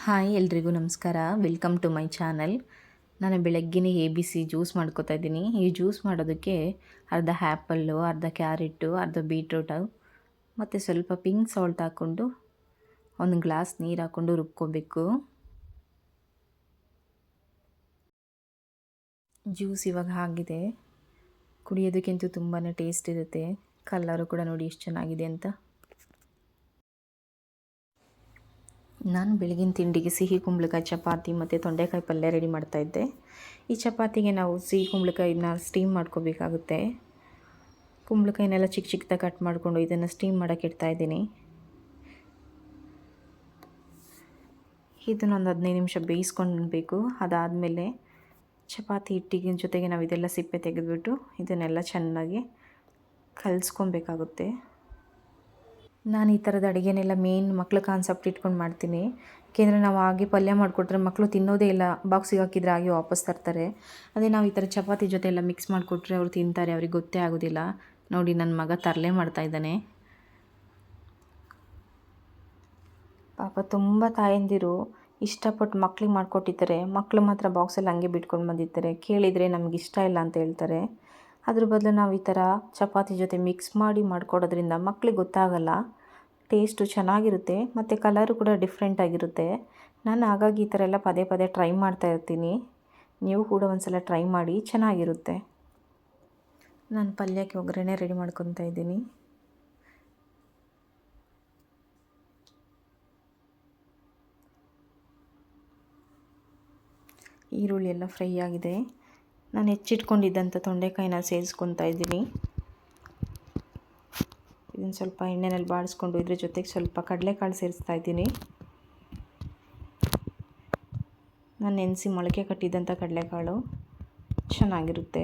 Hi ಎಲ್ರಿಗೂ ನಮಸ್ಕಾರ. Welcome to my channel. ನಾನು ಬೆಳಗ್ಗೆನೇ ABC ಜ್ಯೂಸ್ ಮಾಡ್ಕೋತಾ ಇದ್ದೀನಿ. ಈ ಜ್ಯೂಸ್ ಮಾಡೋದಕ್ಕೆ ಅರ್ಧ ಆ್ಯಪಲ್ಲು, ಅರ್ಧ ಕ್ಯಾರೆಟು, ಅರ್ಧ ಬೀಟ್ರೂಟು ಮತ್ತು ಸ್ವಲ್ಪ ಪಿಂಕ್ ಸಾಲ್ಟ್ ಹಾಕ್ಕೊಂಡು ಒಂದು ಗ್ಲಾಸ್ ನೀರು ಹಾಕ್ಕೊಂಡು ರುಬ್ಕೋಬೇಕು. ಜ್ಯೂಸ್ ಇವಾಗ ಆಗಿದೆ. ಕುಡಿಯೋದಕ್ಕಂತೂ ತುಂಬಾ ಟೇಸ್ಟ್ ಇರುತ್ತೆ. ಕಲರು ಕೂಡ ನೋಡಿ ಎಷ್ಟು ಚೆನ್ನಾಗಿದೆ ಅಂತ. ನಾನು ಬೆಳಗಿನ ತಿಂಡಿಗೆ ಸಿಹಿ ಕುಂಬಳಕಾಯಿ ಚಪಾತಿ ಮತ್ತು ತೊಂಡೆಕಾಯಿ ಪಲ್ಯ ರೆಡಿ ಮಾಡ್ತಾಯಿದ್ದೆ. ಈ ಚಪಾತಿಗೆ ನಾವು ಸಿಹಿ ಕುಂಬಳಕಾಯಿನ ಸ್ಟೀಮ್ ಮಾಡ್ಕೋಬೇಕಾಗುತ್ತೆ. ಕುಂಬಳಕಾಯಿನೆಲ್ಲ ಚಿಕ್ಕ ಚಿಕ್ಕದಾಗಿ ಕಟ್ ಮಾಡಿಕೊಂಡು ಇದನ್ನು ಸ್ಟೀಮ್ ಮಾಡೋಕ್ಕೆ ಇಡ್ತಾಯಿದ್ದೀನಿ. ಇದನ್ನು ಒಂದು 15 ನಿಮಿಷ ಬೇಯಿಸ್ಕೊಳ್ಬೇಕು. ಅದಾದಮೇಲೆ ಚಪಾತಿ ಹಿಟ್ಟಿನ ಜೊತೆಗೆ ನಾವು ಇದೆಲ್ಲ ಸಿಪ್ಪೆ ತೆಗೆದುಬಿಟ್ಟು ಇದನ್ನೆಲ್ಲ ಚೆನ್ನಾಗಿ ಕಲಿಸ್ಕೊಬೇಕಾಗುತ್ತೆ. ನಾನು ಈ ಥರದ ಅಡುಗೆನೆಲ್ಲ ಮಕ್ಳ ಕಾನ್ಸೆಪ್ಟ್ ಇಟ್ಕೊಂಡು ಮಾಡ್ತೀನಿ. ಏಕೆಂದರೆ ನಾವು ಹಾಗೆ ಪಲ್ಯ ಮಾಡಿಕೊಟ್ರೆ ಮಕ್ಕಳು ತಿನ್ನೋದೇ ಇಲ್ಲ, ಬಾಕ್ಸಿಗೆ ಹಾಕಿದರೆ ಹಾಗೆ ವಾಪಸ್ ತರ್ತಾರೆ. ಅದೇ ನಾವು ಈ ಥರ ಚಪಾತಿ ಜೊತೆ ಎಲ್ಲ ಮಿಕ್ಸ್ ಮಾಡಿಕೊಟ್ರೆ ಅವ್ರು ತಿಂತಾರೆ, ಅವ್ರಿಗೆ ಗೊತ್ತೇ ಆಗೋದಿಲ್ಲ. ನೋಡಿ ನನ್ನ ಮಗ ತರಲೆ ಮಾಡ್ತಾಯಿದ್ದಾನೆ. ಪಾಪ ತುಂಬ ತಾಯಂದಿರು ಇಷ್ಟಪಟ್ಟು ಮಕ್ಳಿಗೆ ಮಾಡಿಕೊಟ್ಟಿರ್ತಾರೆ, ಮಕ್ಕಳು ಮಾತ್ರ ಬಾಕ್ಸಲ್ಲಿ ಹಂಗೆ ಬಿಟ್ಕೊಂಡು ಬಂದಿರ್ತಾರೆ. ಕೇಳಿದರೆ ನಮ್ಗೆ ಇಷ್ಟ ಇಲ್ಲ ಅಂತ ಹೇಳ್ತಾರೆ. ಅದ್ರ ಬದಲು ನಾವು ಈ ಥರ ಚಪಾತಿ ಜೊತೆ ಮಿಕ್ಸ್ ಮಾಡಿ ಮಾಡಿಕೊಡೋದ್ರಿಂದ ಮಕ್ಳಿಗೆ ಗೊತ್ತಾಗಲ್ಲ, ಟೇಸ್ಟು ಚೆನ್ನಾಗಿರುತ್ತೆ ಮತ್ತು ಕಲರು ಕೂಡ ಡಿಫ್ರೆಂಟಾಗಿರುತ್ತೆ. ನಾನು ಹಾಗಾಗಿ ಈ ಥರ ಎಲ್ಲ ಪದೇ ಪದೇ ಟ್ರೈ ಮಾಡ್ತಾಯಿರ್ತೀನಿ. ನೀವು ಕೂಡ ಒಂದು ಸಲ ಟ್ರೈ ಮಾಡಿ, ಚೆನ್ನಾಗಿರುತ್ತೆ. ನಾನು ಪಲ್ಯಕ್ಕೆ ಒಗ್ಗರಣೆ ರೆಡಿ ಮಾಡ್ಕೊತಾ ಇದ್ದೀನಿ. ಈರುಳ್ಳಿ ಎಲ್ಲ ಫ್ರೈ ಆಗಿದೆ. ನಾನು ಹೆಚ್ಚಿಟ್ಕೊಂಡಿದ್ದಂಥ ತೊಂಡೆಕಾಯಿನ ಸೇರಿಸ್ಕೊತಾ ಇದ್ದೀನಿ. ಇದನ್ನು ಸ್ವಲ್ಪ ಎಣ್ಣೆಯಲ್ಲಿ ಬಾಡಿಸ್ಕೊಂಡು ಇದ್ರ ಜೊತೆಗೆ ಸ್ವಲ್ಪ ಕಡಲೆಕಾಳು ಸೇರಿಸ್ತಾ ಇದ್ದೀನಿ. ನಾನು ನೆನೆಸಿ ಮೊಳಕೆ ಕಟ್ಟಿದ್ದಂಥ ಕಡಲೆಕಾಳು ಚೆನ್ನಾಗಿರುತ್ತೆ.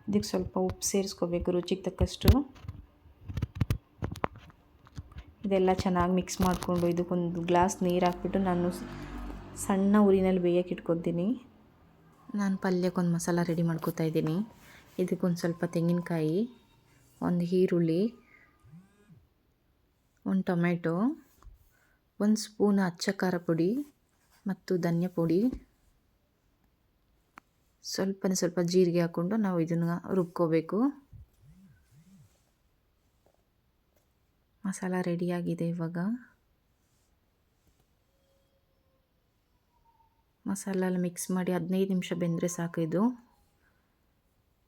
ಇದಕ್ಕೆ ಸ್ವಲ್ಪ ಉಪ್ಪು ಸೇರಿಸ್ಕೋಬೇಕು, ರುಚಿಗೆ ತಕ್ಕಷ್ಟು. ಇದೆಲ್ಲ ಚೆನ್ನಾಗಿ ಮಿಕ್ಸ್ ಮಾಡಿಕೊಂಡು ಇದಕ್ಕೊಂದು ಗ್ಲಾಸ್ ನೀರು ಹಾಕ್ಬಿಟ್ಟು ನಾನು ಸಣ್ಣ ಉರಿನಲ್ಲಿ ಬೇಯಕ್ಕೆ ಇಟ್ಕೊತೀನಿ. ನಾನು ಪಲ್ಯಕ್ಕೊಂದು ಮಸಾಲ ರೆಡಿ ಮಾಡ್ಕೊತಾ ಇದ್ದೀನಿ. ಇದಕ್ಕೊಂದು ಸ್ವಲ್ಪ ತೆಂಗಿನಕಾಯಿ, ಒಂದು ಈರುಳ್ಳಿ, ಒಂದು ಟೊಮೆಟೊ, ಒಂದು ಸ್ಪೂನ್ ಅಚ್ಚ ಖಾರ ಪುಡಿ ಮತ್ತು ಧನಿಯಾ ಪುಡಿ, ಸ್ವಲ್ಪ ಜೀರಿಗೆ ಹಾಕ್ಕೊಂಡು ನಾವು ಇದನ್ನು ರುಬ್ಕೋಬೇಕು. ಮಸಾಲ ರೆಡಿಯಾಗಿದೆ. ಇವಾಗ ಮಸಾಲ ಎಲ್ಲ ಮಿಕ್ಸ್ ಮಾಡಿ 15 ನಿಮಿಷ ಬೆಂದರೆ ಸಾಕು. ಇದು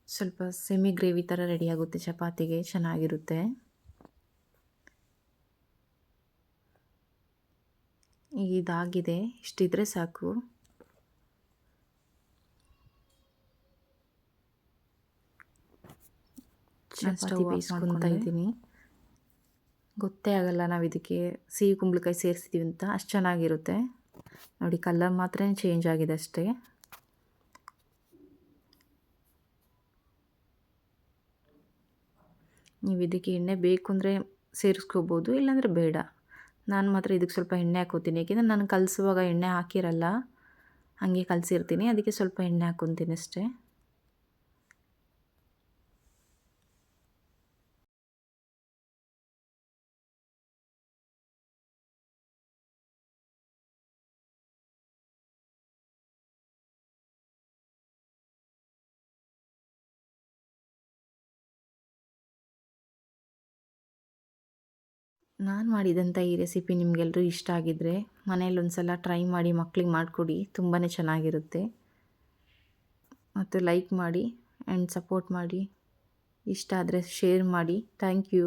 ಸ್ವಲ್ಪ ಸೆಮಿ ಗ್ರೇವಿ ಥರ ರೆಡಿಯಾಗುತ್ತೆ, ಚಪಾತಿಗೆ ಚೆನ್ನಾಗಿರುತ್ತೆ. ಇದಾಗಿದೆ, ಇಷ್ಟಿದ್ರೆ ಸಾಕು. ಚಪಾತಿ ಬೇಯಿಸ್ಕೊತಾ ಇದ್ದೀನಿ. ಗೊತ್ತೇ ಆಗಲ್ಲ ನಾವು ಇದಕ್ಕೆ ಸಿಹಿ ಕುಂಬಳಕಾಯಿ ಸೇರಿಸಿದ್ದೀವಿ ಅಂತ, ಅಷ್ಟು ಚೆನ್ನಾಗಿರುತ್ತೆ. ನೋಡಿ, ಕಲರ್ ಮಾತ್ರ ಚೇಂಜ್ ಆಗಿದೆ ಅಷ್ಟೇ. ನೀವು ಇದಕ್ಕೆ ಎಣ್ಣೆ ಬೇಕು ಅಂದರೆ ಸೇರಿಸ್ಕೋಬೋದು, ಇಲ್ಲಾಂದರೆ ಬೇಡ. ನಾನು ಮಾತ್ರ ಇದಕ್ಕೆ ಸ್ವಲ್ಪ ಎಣ್ಣೆ ಹಾಕ್ಕೋತೀನಿ, ಏಕೆಂದರೆ ನಾನು ಕಲಿಸುವಾಗ ಎಣ್ಣೆ ಹಾಕಿರಲ್ಲ, ಹಾಗೆ ಕಲಸಿರ್ತೀನಿ. ಅದಕ್ಕೆ ಸ್ವಲ್ಪ ಎಣ್ಣೆ ಹಾಕ್ಕೊತೀನಿ ಅಷ್ಟೇ. ನಾನು ಮಾಡಿದಂಥ ಈ ರೆಸಿಪಿ ನಿಮಗೆಲ್ಲರೂ ಇಷ್ಟ ಆಗಿದ್ದರೆ ಮನೇಲಿ ಒಂದು ಸಲ ಟ್ರೈ ಮಾಡಿ ಮಕ್ಕಳಿಗೆ ಮಾಡಿಕೊಡಿ, ತುಂಬಾ ಚೆನ್ನಾಗಿರುತ್ತೆ. ಮತ್ತು ಲೈಕ್ ಮಾಡಿ ಆ್ಯಂಡ್ ಸಪೋರ್ಟ್ ಮಾಡಿ. ಇಷ್ಟ ಆದರೆ ಶೇರ್ ಮಾಡಿ. Thank you.